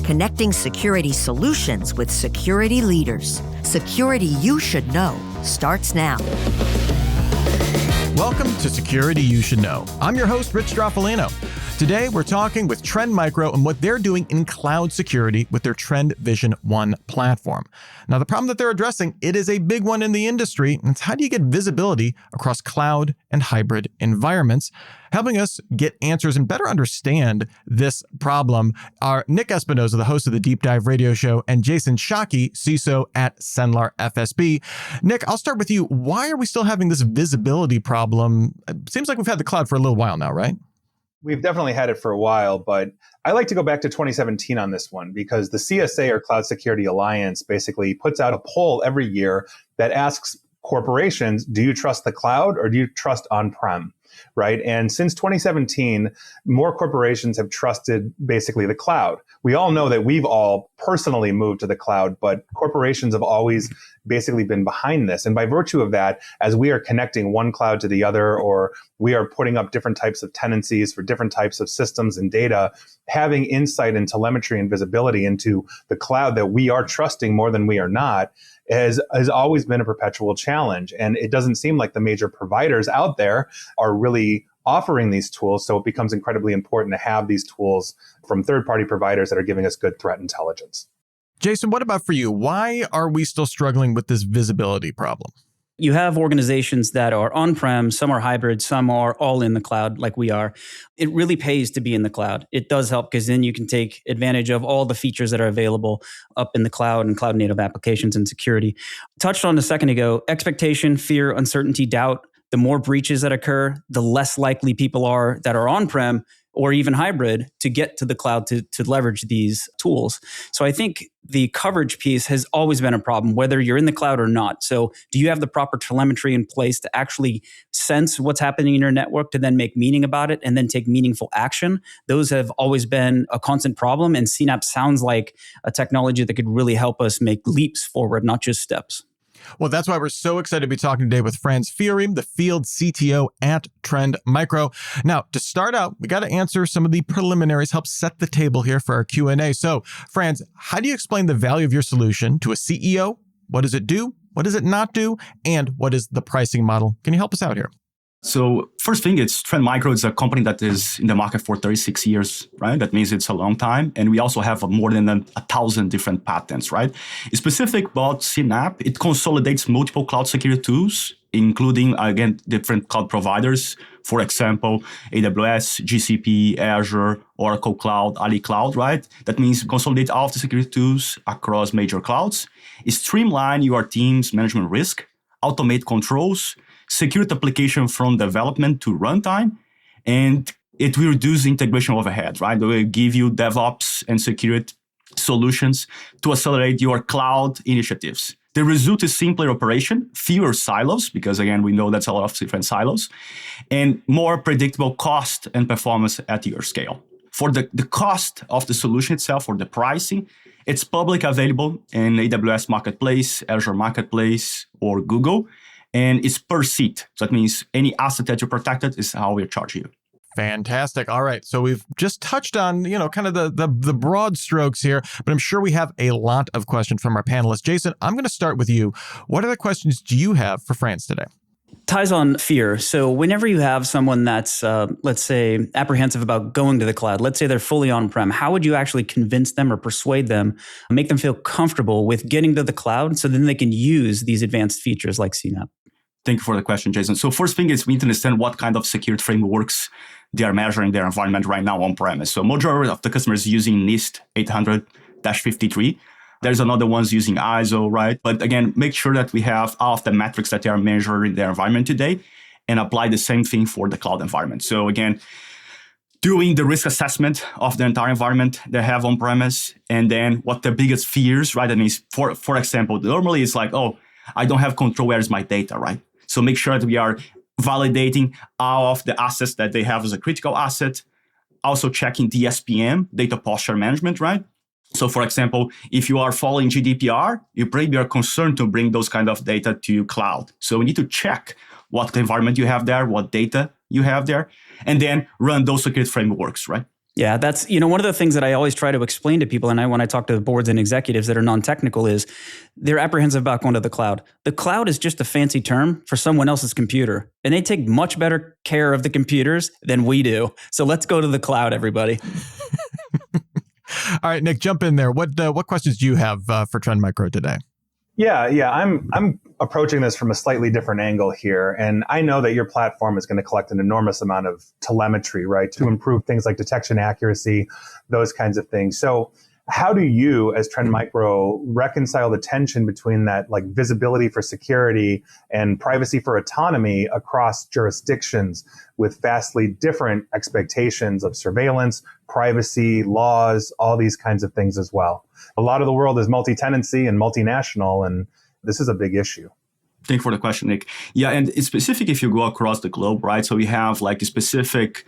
connecting security solutions with security leaders. Security you should know starts now. Welcome to Security You Should Know. I'm your host, Rich Straffolino. Today, we're talking with Trend Micro and what they're doing in cloud security with their Trend Vision One platform. Now, the problem that they're addressing, it is a big one in the industry, and it's how do you get visibility across cloud and hybrid environments? Helping us get answers and better understand this problem are Nick Espinosa, the host of the Deep Dive radio show, and Jason Shockey, CISO at Cenlar FSB. Nick, I'll start with you. Why are we still having this visibility problem? It seems like we've had the cloud for a little while now, right? We've definitely had it for a while, but I like to go back to 2017 on this one because the CSA, or Cloud Security Alliance, basically puts out a poll every year that asks corporations, do you trust the cloud or do you trust on-prem? Right. And since 2017, more corporations have trusted basically the cloud. We all know that we've all personally moved to the cloud, but corporations have always basically been behind this. And by virtue of that, as we are connecting one cloud to the other, or we are putting up different types of tenancies for different types of systems and data, having insight and telemetry and visibility into the cloud that we are trusting more than we are not has always been a perpetual challenge. And it doesn't seem like the major providers out there are really offering these tools. So it becomes incredibly important to have these tools from third-party providers that are giving us good threat intelligence. Jason, what about for you? Why are we still struggling with this visibility problem? You have organizations that are on-prem, some are hybrid, some are all in the cloud like we are. It really pays to be in the cloud. It does help because then you can take advantage of all the features that are available up in the cloud and cloud native applications and security. Touched on a second ago, expectation, fear, uncertainty, doubt. The more breaches that occur, the less likely people are that are on-prem or even hybrid to get to the cloud to leverage these tools. So I think the coverage piece has always been a problem, whether you're in the cloud or not. So do you have the proper telemetry in place to actually sense what's happening in your network to then make meaning about it and then take meaningful action? Those have always been a constant problem. And CNAPP sounds like a technology that could really help us make leaps forward, not just steps. Well, that's why we're so excited to be talking today with Franz Fierim, the field CTO at Trend Micro. Now, to start out, we got to answer some of the preliminaries, help set the table here for our Q&A. So, Franz, how do you explain the value of your solution to a CEO? What does it do? What does it not do? And what is the pricing model? Can you help us out here? So first thing, it's Trend Micro. It's a company that is in the market for 36 years, right? That means it's a long time. And we also have more than 1,000 different patents, right? It's specific about CNAPP. It consolidates multiple cloud security tools, including, again, different cloud providers. For example, AWS, GCP, Azure, Oracle Cloud, Ali Cloud, right? That means consolidate all of the security tools across major clouds, streamline your team's management risk, automate controls, secure the application from development to runtime, and it will reduce integration overhead, right? It will give you DevOps and security solutions to accelerate your cloud initiatives. The result is simpler operation, fewer silos, because again, we know that's a lot of different silos, and more predictable cost and performance at your scale. For the cost of the solution itself, or the pricing, it's public available in AWS Marketplace, Azure Marketplace, or Google. And it's per seat. So that means any asset that you protected is how we charge you. Fantastic. All right. So we've just touched on, kind of the broad strokes here, but I'm sure we have a lot of questions from our panelists. Jason, I'm going to start with you. What other questions do you have for Franz today? Ties on fear. So whenever you have someone that's, let's say, apprehensive about going to the cloud, let's say they're fully on-prem, how would you actually convince them or persuade them, make them feel comfortable with getting to the cloud so then they can use these advanced features like CNAPP? Thank you for the question, Jason. So first thing is we need to understand what kind of security frameworks they are measuring their environment right now on-premise. So majority of the customers using NIST 800-53. There's another ones using ISO, right? But again, make sure that we have all of the metrics that they are measuring their environment today and apply the same thing for the cloud environment. So again, doing the risk assessment of the entire environment they have on-premise, and then what the biggest fears, right? That means, for example, normally it's like, oh, I don't have control, where's my data, right? So make sure that we are validating all of the assets that they have as a critical asset. Also checking DSPM, data posture management, right? So for example, if you are following GDPR, you probably are concerned to bring those kind of data to cloud. So we need to check what environment you have there, what data you have there, and then run those security frameworks, right? Yeah, that's, one of the things that I always try to explain to people, and when I talk to boards and executives that are non-technical, is they're apprehensive about going to the cloud. The cloud is just a fancy term for someone else's computer, and they take much better care of the computers than we do. So let's go to the cloud, everybody. All right, Nick, jump in there. What questions do you have for Trend Micro today? Yeah. I'm approaching this from a slightly different angle here. And I know that your platform is going to collect an enormous amount of telemetry, right, to improve things like detection accuracy, those kinds of things. So how do you, as Trend Micro, reconcile the tension between that like visibility for security and privacy for autonomy across jurisdictions with vastly different expectations of surveillance, privacy, laws, all these kinds of things as well? A lot of the world is multi-tenancy and multinational, and this is a big issue. Thank you for the question, Nick. Yeah, and it's specific if you go across the globe, right? So we have like specific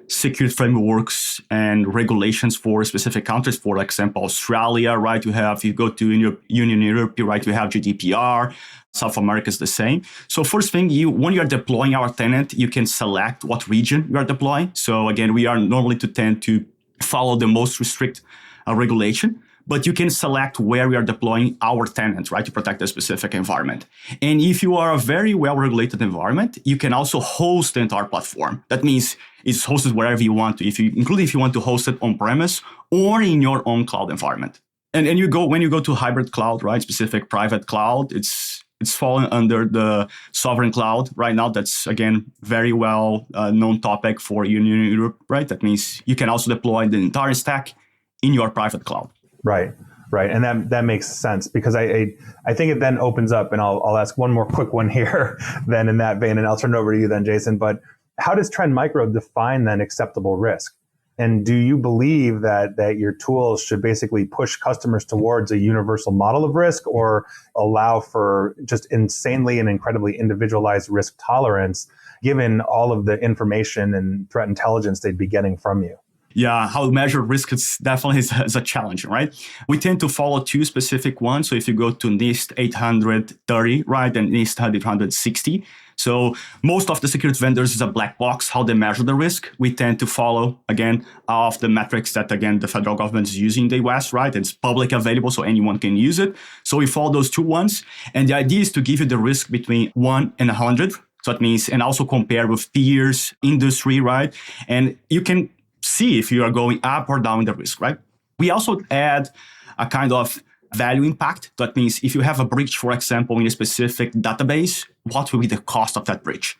security frameworks and regulations for specific countries. For example, Australia, right? If you go to Union Europe, right? You have GDPR. South America is the same. So first thing, when you're deploying our tenant, you can select what region you are deploying. So again, we are normally tend to follow the most strict regulation. But you can select where we are deploying our tenants, right, to protect a specific environment. And if you are a very well-regulated environment, you can also host the entire platform. That means it's hosted wherever you want to, including if you want to host it on-premise or in your own cloud environment. And when you go to hybrid cloud, right, specific private cloud, it's falling under the sovereign cloud right now. That's, again, very well known topic for Union Europe, right? That means you can also deploy the entire stack in your private cloud. Right. And that makes sense because I think it then opens up, and I'll ask one more quick one here then in that vein, and I'll turn it over to you then, Jason. But how does Trend Micro define then acceptable risk? And do you believe that your tools should basically push customers towards a universal model of risk or allow for just insanely and incredibly individualized risk tolerance given all of the information and threat intelligence they'd be getting from you? Yeah, how to measure risk is definitely is a challenge, right? We tend to follow two specific ones. So if you go to NIST 830, right, and NIST 860. So most of the security vendors is a black box, how they measure the risk. We tend to follow, again, all of the metrics that, again, the federal government is using in the US, right? It's public available, so anyone can use it. So we follow those two ones. And the idea is to give you the risk between 1 and 100. So that means, and also compare with peers, industry, right? And you can see if you are going up or down in the risk, right? We also add a kind of value impact. That means if you have a breach, for example, in a specific database, what will be the cost of that breach?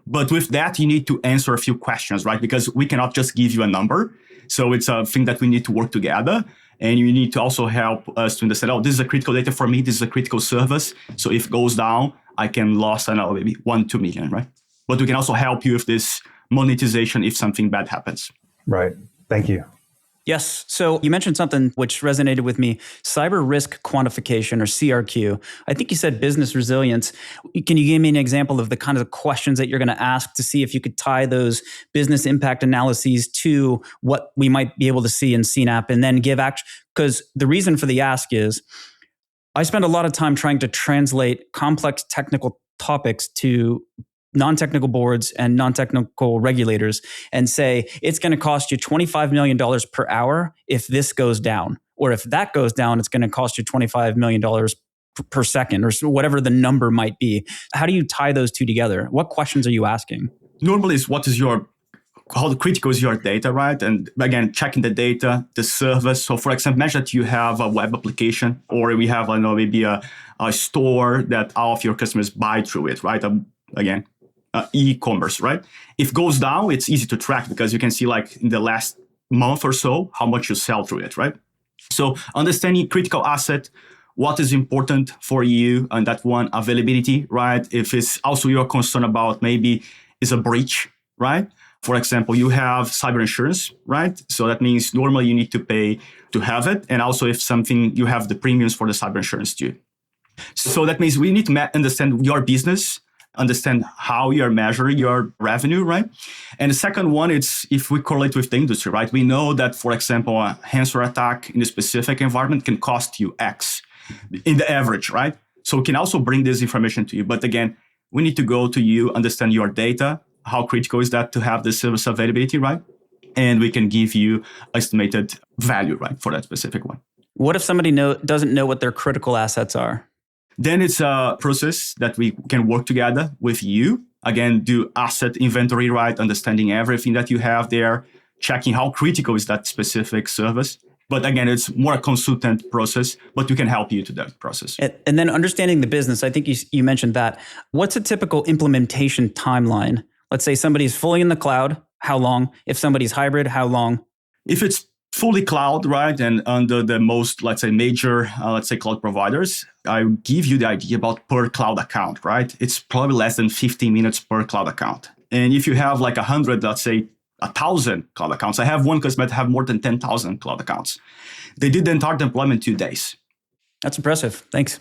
But with that, you need to answer a few questions, right? Because we cannot just give you a number. So it's a thing that we need to work together. And you need to also help us to understand, this is a critical data for me. This is a critical service. So if it goes down, I can lose, maybe 1-2 million, right? But we can also help you with this monetization if something bad happens. Right. Thank you. Yes. So you mentioned something which resonated with me, cyber risk quantification or CRQ. I think you said business resilience. Can you give me an example of the kind of questions that you're going to ask to see if you could tie those business impact analyses to what we might be able to see in CNAP and then give action? Because the reason for the ask is I spend a lot of time trying to translate complex technical topics to non-technical boards and non-technical regulators and say, it's going to cost you $25 million per hour if this goes down. Or if that goes down, it's going to cost you $25 million per second or whatever the number might be. How do you tie those two together? What questions are you asking? Normally, it's how critical is your data, right? And again, checking the data, the service. So for example, imagine that you have a web application or we have, maybe a store that all of your customers buy through it, right? Again, e-commerce, right? If it goes down, it's easy to track because you can see like in the last month or so, how much you sell through it, right? So understanding critical asset, what is important for you and that one availability, right? If it's also you're concerned about maybe is a breach, right? For example, you have cyber insurance, right? So that means normally you need to pay to have it. And also if something, you have the premiums for the cyber insurance too. So that means we need to understand your business, understand how you're measuring your revenue, right? And the second one, it's if we correlate with the industry, right? We know that, for example, a ransomware attack in a specific environment can cost you X in the average, right? So we can also bring this information to you. But again, we need to go to you, understand your data. How critical is that to have the service availability, right? and we can give you estimated value, right, for that specific one. What if somebody doesn't know what their critical assets are? Then it's a process that we can work together with you. Again, do asset inventory, right? Understanding everything that you have there, checking how critical is that specific service. But again, it's more a consultant process, but we can help you to that process. And then understanding the business, I think you mentioned that. What's a typical implementation timeline? Let's say somebody's fully in the cloud, how long? If somebody's hybrid, how long? If it's fully cloud, right, and under the most, let's say, major, cloud providers, I give you the idea about per cloud account, right? It's probably less than 15 minutes per cloud account. And if you have like 100, let's say, 1,000 cloud accounts. I have one customer that have more than 10,000 cloud accounts. They did the entire deployment in 2 days. That's impressive. Thanks.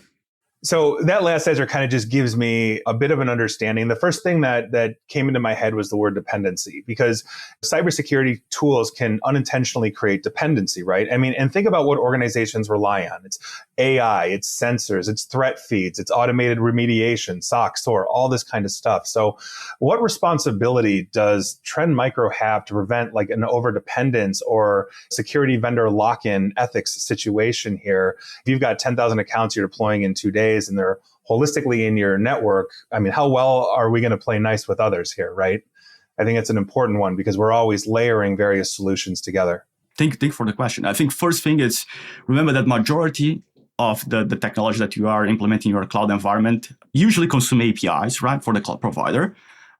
So that last answer kind of just gives me a bit of an understanding. The first thing that came into my head was the word dependency, because cybersecurity tools can unintentionally create dependency, right? I mean, and think about what organizations rely on. It's AI, it's sensors, it's threat feeds, it's automated remediation, SOC, SOAR, all this kind of stuff. So what responsibility does Trend Micro have to prevent like an overdependence or security vendor lock-in ethics situation here? If you've got 10,000 accounts you're deploying in 2 days, and they're holistically in your network, I mean, how well are we going to play nice with others here, right? I think it's an important one because we're always layering various solutions together. Think for the question. I think first thing is, remember that majority of the technology that you are implementing in your cloud environment usually consume APIs, right, for the cloud provider.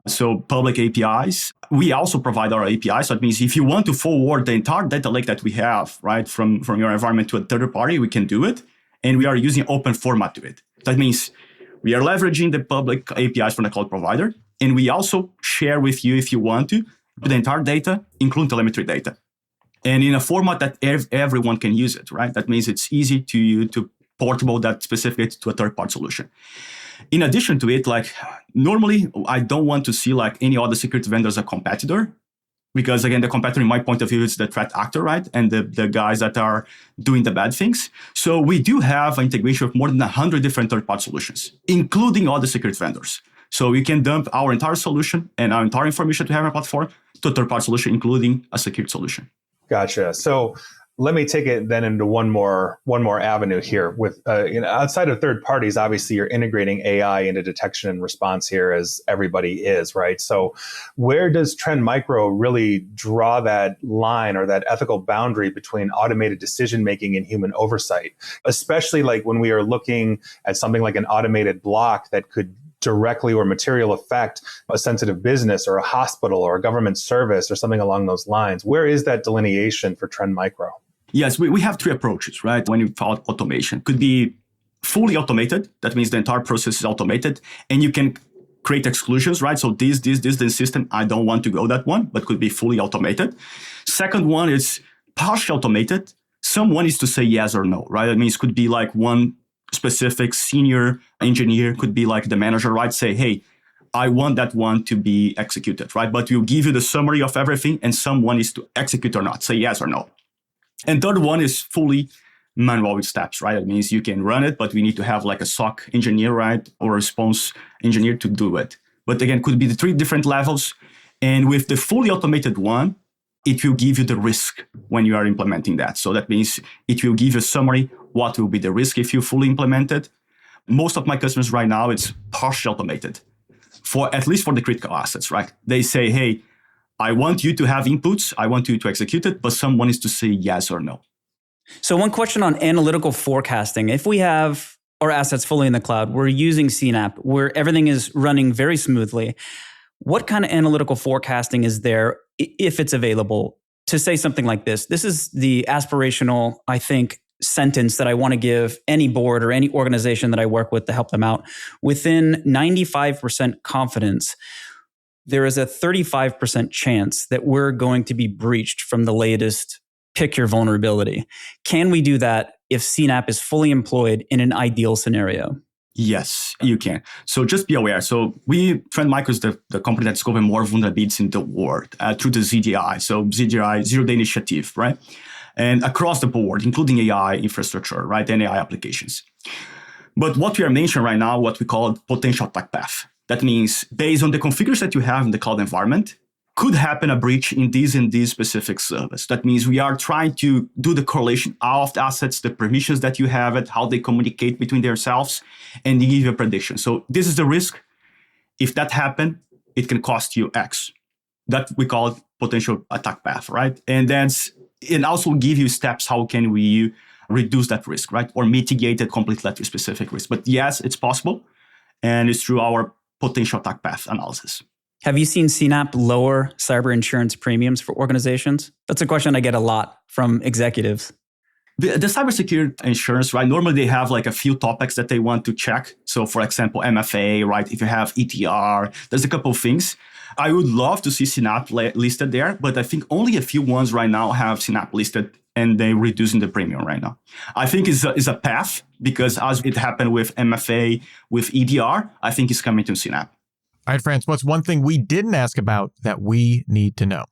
So public APIs. We also provide our APIs. So it means if you want to forward the entire data lake that we have, right, from your environment to a third party, we can do it. And we are using open format to it. That means we are leveraging the public APIs from the cloud provider. And we also share with you, if you want to, the entire data, including telemetry data. And in a format that everyone can use it, right? That means it's easy to portable that specific to a third-party solution. In addition to it, like normally, I don't want to see like any other security vendor as a competitor. Because again, the competitor, in my point of view, is the threat actor, right? And the guys that are doing the bad things. So we do have an integration of more than 100 different third-party solutions, including other security vendors. So we can dump our entire solution and our entire information to have a platform to a third-party solution, including a security solution. Gotcha. So let me take it then into one more avenue here. With outside of third parties, obviously you're integrating AI into detection and response here, as everybody is, right? So where does Trend Micro really draw that line or that ethical boundary between automated decision making and human oversight, especially like when we are looking at something like an automated block that could directly or material affect a sensitive business or a hospital or a government service or something along those lines? Where is that delineation for Trend Micro? Yes, we have 3 approaches, right? When you thought automation, could be fully automated. That means the entire process is automated and you can create exclusions, right? So this the system, I don't want to go that one, but could be fully automated. Second one is partially automated. Someone is to say yes or no, right? That means could be like one specific senior engineer, could be like the manager, right? Say, hey, I want that one to be executed, right? But we'll give you the summary of everything and someone is to execute or not, say yes or no. And third one is fully manual with steps, right? That means you can run it, but we need to have like a SOC engineer, right? Or a response engineer to do it. But again, could be the 3 different levels. And with the fully automated one, it will give you the risk when you are implementing that. So that means it will give you a summary, what will be the risk if you fully implement it. Most of my customers right now, it's partially automated, for at least for the critical assets, right? They say, hey, I want you to have inputs, I want you to execute it, but someone is to say yes or no. So one question on analytical forecasting. If we have our assets fully in the cloud, we're using CNAP, where everything is running very smoothly. What kind of analytical forecasting is there, if it's available, to say something like this? This is the aspirational, I think, sentence that I want to give any board or any organization that I work with to help them out. Within 95% confidence, there is a 35% chance that we're going to be breached from the latest pick your vulnerability. Can we do that if CNAP is fully employed in an ideal scenario? Yes, you can. So just be aware. So Trend Micro is the company that's covering more vulnerabilities in the world through the ZDI. So ZDI, Zero Day Initiative, right? And across the board, including AI infrastructure, right? And AI applications. But what we are mentioning right now, what we call potential attack path. That means based on the configurations that you have in the cloud environment, could happen a breach in this and this specific service. That means we are trying to do the correlation of the assets, the permissions that you have it, how they communicate between themselves, and give you a prediction. So this is the risk. If that happen, it can cost you X. That we call it potential attack path, right? And also give you steps, how can we reduce that risk, right? Or mitigate it completely at a specific risk. But yes, it's possible. And it's through our potential attack path analysis. Have you seen CNAP lower cyber insurance premiums for organizations? That's a question I get a lot from executives. The cybersecurity insurance, right? Normally they have like a few topics that they want to check. So for example, MFA, right? If you have ETR, there's a couple of things. I would love to see CNAP listed there, but I think only a few ones right now have CNAP listed and they're reducing the premium right now. I think is a path because as it happened with MFA, with EDR, I think it's coming to CNAP. All right, France, what's one thing we didn't ask about that we need to know?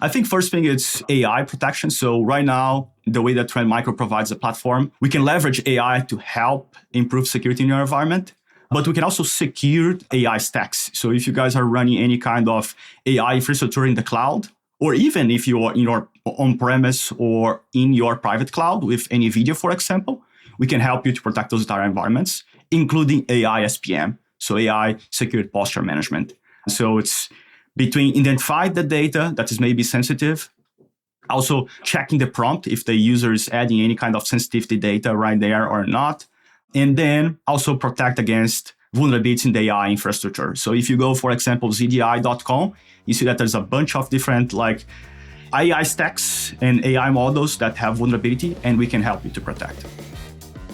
I think first thing it's AI protection. So right now, the way that Trend Micro provides a platform, we can leverage AI to help improve security in your environment, but we can also secure AI stacks. So if you guys are running any kind of AI infrastructure in the cloud, or even if you are in your on-premise or in your private cloud with NVIDIA, for example, we can help you to protect those entire environments, including AI SPM. So AI secured posture management. So it's between identify the data that is maybe sensitive, also checking the prompt if the user is adding any kind of sensitivity data right there or not, and then also protect against vulnerabilities in the AI infrastructure. So if you go, for example, ZDI.com, you see that there's a bunch of different like AI stacks and AI models that have vulnerability, and we can help you to protect.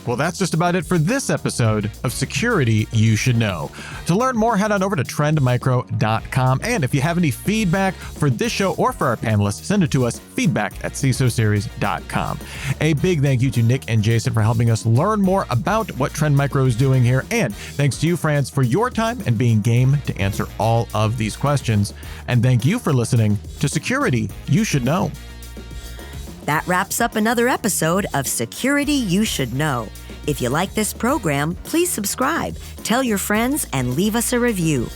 Well, that's just about it for this episode of Security You Should Know. To learn more, head on over to trendmicro.com. And if you have any feedback for this show or for our panelists, send it to us, feedback@cisoseries.com. A big thank you to Nick and Jason for helping us learn more about what Trend Micro is doing here. And thanks to you, France, for your time and being game to answer all of these questions. And thank you for listening to Security You Should Know. That wraps up another episode of Security You Should Know. If you like this program, please subscribe, tell your friends, and leave us a review.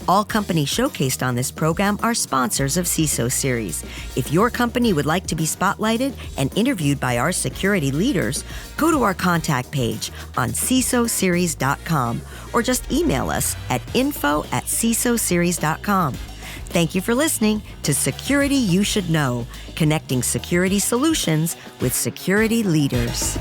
All companies showcased on this program are sponsors of CISO Series. If your company would like to be spotlighted and interviewed by our security leaders, go to our contact page on cisoseries.com or just email us at info@cisoseries.com. Thank you for listening to Security You Should Know, connecting security solutions with security leaders.